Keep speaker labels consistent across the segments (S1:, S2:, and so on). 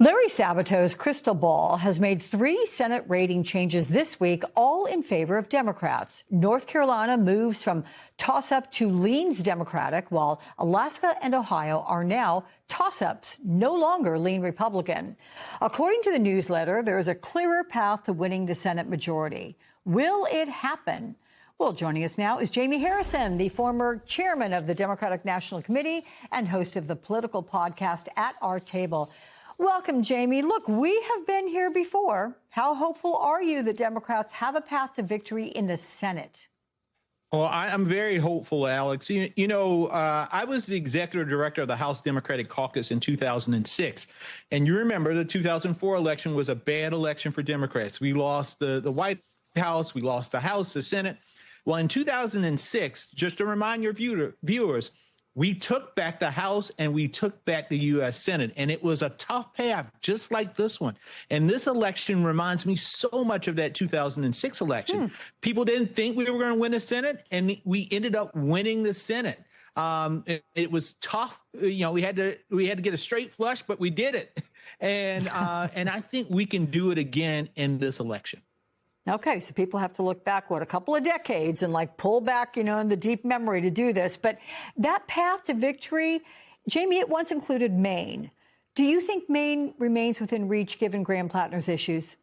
S1: Larry Sabato's crystal ball has made 3 Senate rating changes this week, all in favor of Democrats. North Carolina moves from toss-up to leans Democratic, while Alaska and Ohio are now toss-ups, no longer lean Republican. According to the newsletter, there is a clearer path to winning the Senate majority. Will it happen? Well, joining us now is Jamie Harrison, the former chairman of the Democratic National Committee and host of the political podcast At Our Table. Welcome, Jamie. Look, we have been here before. How hopeful are you that Democrats have a path to victory in the Senate?
S2: Well, I'm very hopeful, Alex. I was the executive director of the House Democratic Caucus in 2006. And you remember the 2004 election was a bad election for Democrats. We lost the White House, we lost the House, the Senate. Well, in 2006, just to remind your viewers, we took back the House and we took back the U.S. Senate, and it was a tough path, just like this one. And this election reminds me so much of that 2006 election. People didn't think we were going to win the Senate, and we ended up winning the Senate. It was tough. We had to get a straight flush, but we did it. And I think we can do it again in this election.
S1: Okay, so people have to look back, a couple of decades and pull back, in the deep memory to do this. But that path to victory, Jamie, it once included Maine. Do you think Maine remains within reach given Graham Plattner's issues?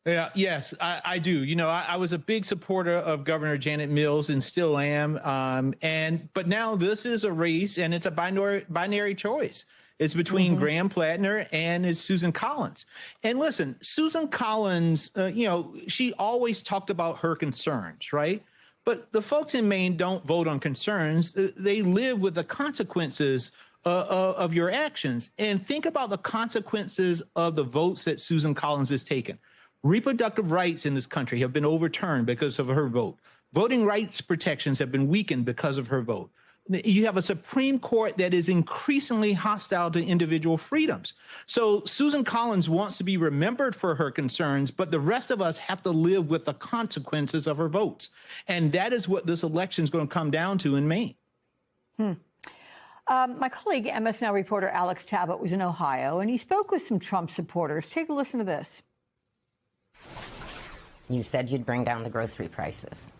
S2: Yeah, yes, I do. I was a big supporter of Governor Janet Mills and still am. But now this is a race and it's a binary choice. It's between Graham Plattner and it's Susan Collins. And listen, Susan Collins, she always talked about her concerns, right? But the folks in Maine don't vote on concerns. They live with the consequences of your actions. And think about the consequences of the votes that Susan Collins has taken. Reproductive rights in this country have been overturned because of her vote. Voting rights protections have been weakened because of her vote. You have a Supreme Court that is increasingly hostile to individual freedoms. So Susan Collins wants to be remembered for her concerns, but the rest of us have to live with the consequences of her votes. And that is what this election is going to come down to in Maine.
S1: My colleague, MS Now reporter Alex Tabbitt, was in Ohio, and he spoke with some Trump supporters. Take a listen to this.
S3: You said you'd bring down the grocery prices.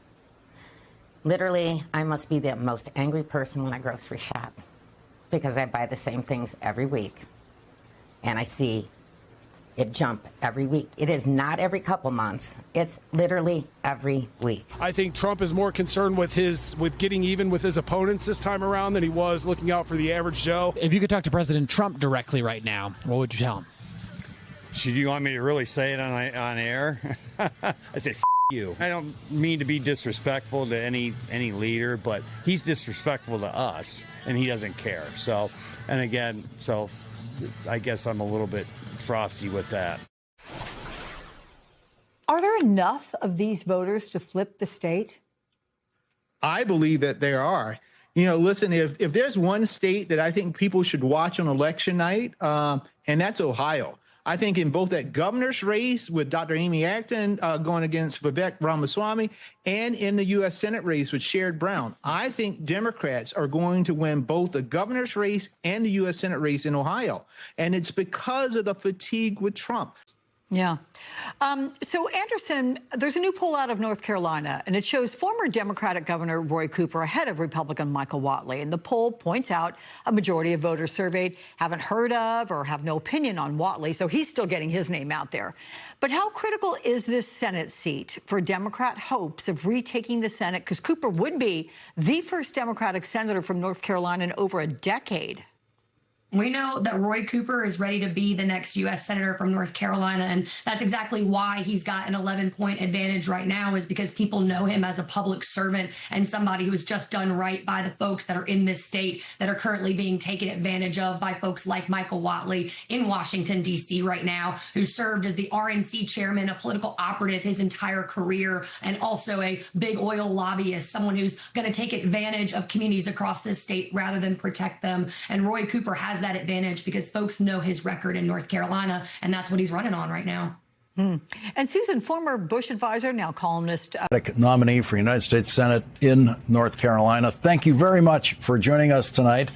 S3: Literally, I must be the most angry person when I grocery shop because I buy the same things every week and I see it jump every week. It is not every couple months. It's literally every week.
S4: I think Trump is more concerned with getting even with his opponents this time around than he was looking out for the average Joe.
S5: If you could talk to President Trump directly right now, what would you tell him?
S6: Should you want me to really say it on air? I say, you. I don't mean to be disrespectful to any leader, but he's disrespectful to us, and he doesn't care. So I guess I'm a little bit frosty with that.
S1: Are there enough of these voters to flip the state?
S2: I believe that there are. Listen, if there's one state that I think people should watch on election night, and that's Ohio. I think in both that governor's race with Dr. Amy Acton going against Vivek Ramaswamy and in the U.S. Senate race with Sherrod Brown, I think Democrats are going to win both the governor's race and the U.S. Senate race in Ohio. And it's because of the fatigue with Trump.
S1: Yeah. So, Anderson, there's a new poll out of North Carolina, and it shows former Democratic Governor Roy Cooper ahead of Republican Michael Whatley. And the poll points out a majority of voters surveyed haven't heard of or have no opinion on Whatley, so he's still getting his name out there. But how critical is this Senate seat for Democrat hopes of retaking the Senate? Because Cooper would be the first Democratic senator from North Carolina in over a decade.
S7: We know that Roy Cooper is ready to be the next U.S. Senator from North Carolina, and that's exactly why he's got an 11-point advantage right now, is because people know him as a public servant and somebody who's just done right by the folks that are in this state that are currently being taken advantage of by folks like Michael Whatley in Washington, D.C. right now, who served as the RNC chairman, a political operative his entire career, and also a big oil lobbyist, someone who's going to take advantage of communities across this state rather than protect them. And Roy Cooper has that advantage because folks know his record in North Carolina, and that's what he's running on right now.
S1: And Susan, former Bush advisor, now columnist.
S8: Nominee for United States Senate in North Carolina. Thank you very much for joining us tonight.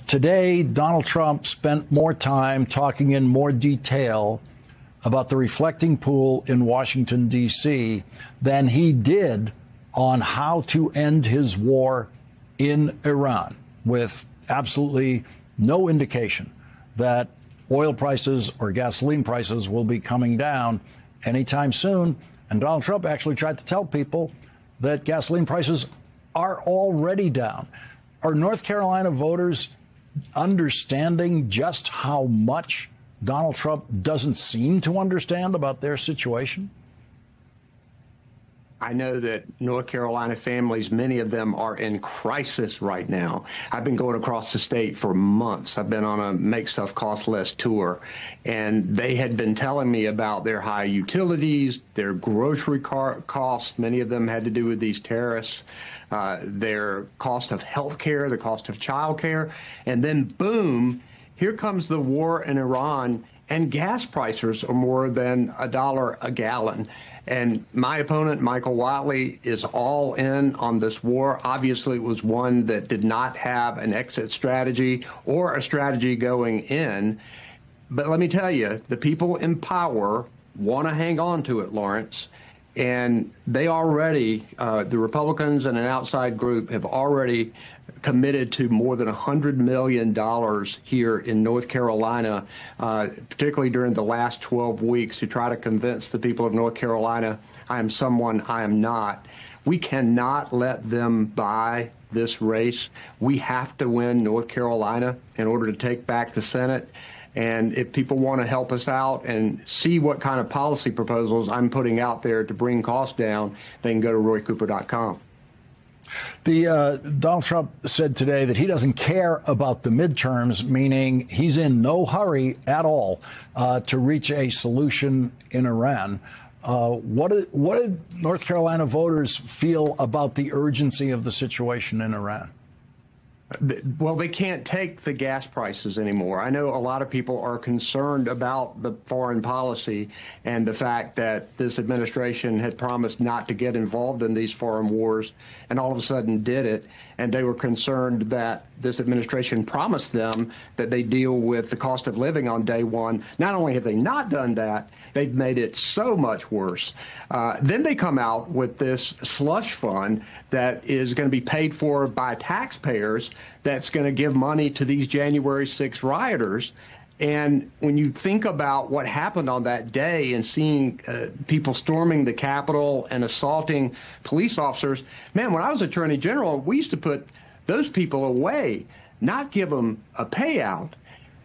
S8: Today, Donald Trump spent more time talking in more detail about the reflecting pool in Washington, D.C. than he did on how to end his war in Iran, with absolutely no indication that oil prices or gasoline prices will be coming down anytime soon. And Donald Trump actually tried to tell people that gasoline prices are already down. Are North Carolina voters understanding just how much Donald Trump doesn't seem to understand about their situation?
S9: I know that North Carolina families, many of them are in crisis right now. I've been going across the state for months. I've been on a Make Stuff Cost Less tour, and they had been telling me about their high utilities, their grocery costs. Many of them had to do with these tariffs, their cost of health care, the cost of child care. And then, boom, here comes the war in Iran, and gas prices are more than $1 a gallon. And my opponent, Michael Whatley, is all in on this war. Obviously, it was one that did not have an exit strategy or a strategy going in. But let me tell you, the people in power want to hang on to it, Lawrence. And they already, the Republicans and an outside group have already committed to more than $100 million here in North Carolina, particularly during the last 12 weeks, to try to convince the people of North Carolina I am someone I am not. We cannot let them buy this race. We have to win North Carolina in order to take back the Senate. And if people want to help us out and see what kind of policy proposals I'm putting out there to bring costs down, they can go to roycooper.com.
S8: Donald Trump said today that he doesn't care about the midterms, meaning he's in no hurry at all to reach a solution in Iran. What did North Carolina voters feel about the urgency of the situation in Iran?
S9: Well, they can't take the gas prices anymore. I know a lot of people are concerned about the foreign policy and the fact that this administration had promised not to get involved in these foreign wars and all of a sudden did it. And they were concerned that this administration promised them that they deal with the cost of living on day one. Not only have they not done that, they've made it so much worse. Then they come out with this slush fund that is going to be paid for by taxpayers that's going to give money to these January 6 rioters. And when you think about what happened on that day and seeing people storming the Capitol and assaulting police officers, man, when I was Attorney General, we used to put those people away, not give them a payout.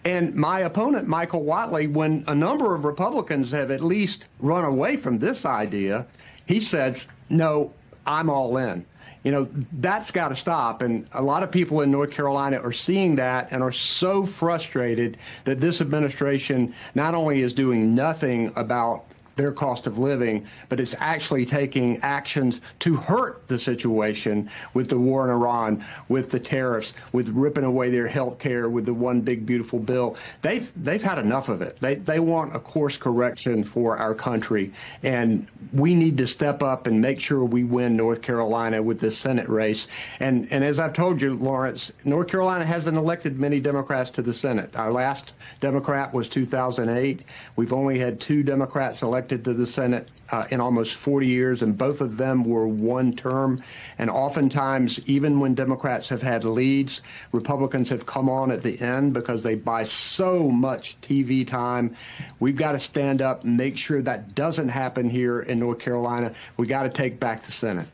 S9: And my opponent, Michael Whatley, when a number of Republicans have at least run away from this idea, he said, no, I'm all in. You know, that's got to stop. And a lot of people in North Carolina are seeing that and are so frustrated that this administration not only is doing nothing about their cost of living, but it's actually taking actions to hurt the situation with the war in Iran, with the tariffs, with ripping away their health care, with the one big beautiful bill. They've had enough of it. They want a course correction for our country, and we need to step up and make sure we win North Carolina with this Senate race. And as I've told you, Lawrence, North Carolina hasn't elected many Democrats to the Senate. Our last Democrat was 2008. We've only had 2 Democrats elected to the Senate in almost 40 years, and both of them were one term. And oftentimes, even when Democrats have had leads, Republicans have come on at the end because they buy so much TV time. We've got to stand up and make sure that doesn't happen here in North Carolina. We got to take back the Senate.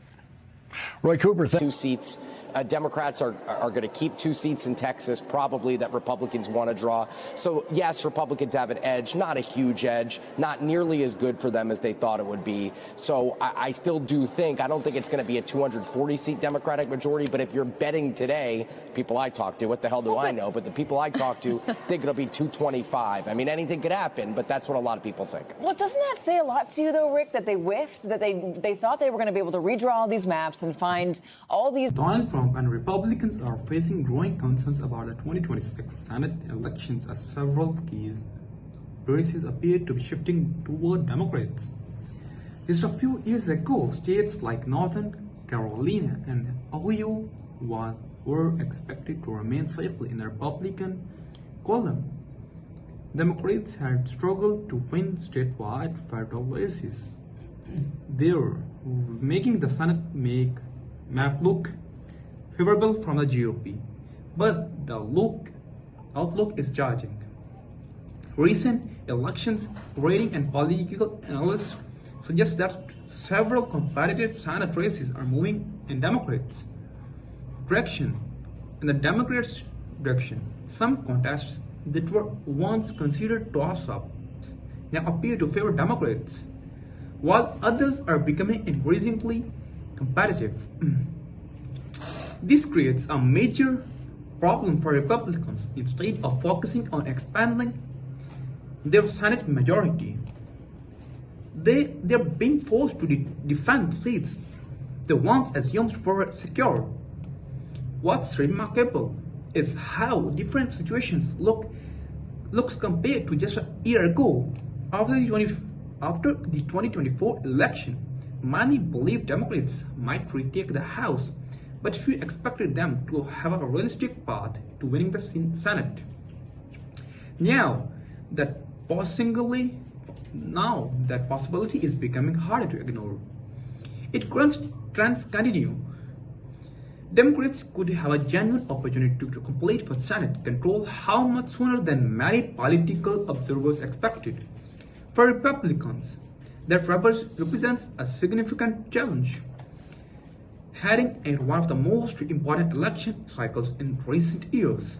S8: Roy Cooper,
S10: 2 seats. Democrats are going to keep 2 seats in Texas, probably, that Republicans want to draw. So, yes, Republicans have an edge, not a huge edge, not nearly as good for them as they thought it would be. So I still do think, I don't think it's going to be a 240-seat Democratic majority, but if you're betting today, people I talk to, what the hell do I know, but the people I talk to think it'll be 225. I mean, anything could happen, but that's what a lot of people think.
S11: Well, doesn't that say a lot to you, though, Rick, that they whiffed, that they thought they were going to be able to redraw all these maps and find all these...
S12: Donald Trump and Republicans are facing growing concerns about the 2026 Senate elections as several key races appear to be shifting toward Democrats. Just a few years ago, states like Northern Carolina and Ohio were expected to remain safely in the Republican column. Democrats had struggled to win statewide federal races. They were making the Senate map look favorable from the GOP, but the outlook is charging. Recent elections rating and political analysts suggest that several competitive Senate races are moving in Democrats' direction. In the Democrats' direction, some contests that were once considered toss-ups now appear to favor Democrats, while others are becoming increasingly competitive. This creates a major problem for Republicans. Instead of focusing on expanding their Senate majority, they're being forced to defend seats they once assumed were secure. What's remarkable is how different situations looks compared to just a year ago. After the 2024 election, many believed Democrats might retake the House, but few expected them to have a realistic path to winning the Senate. Now that possibility is becoming harder to ignore. If trends continue, Democrats could have a genuine opportunity to compete for Senate control how much sooner than many political observers expected. For Republicans, that represents a significant challenge. Heading into one of the most important election cycles in recent years.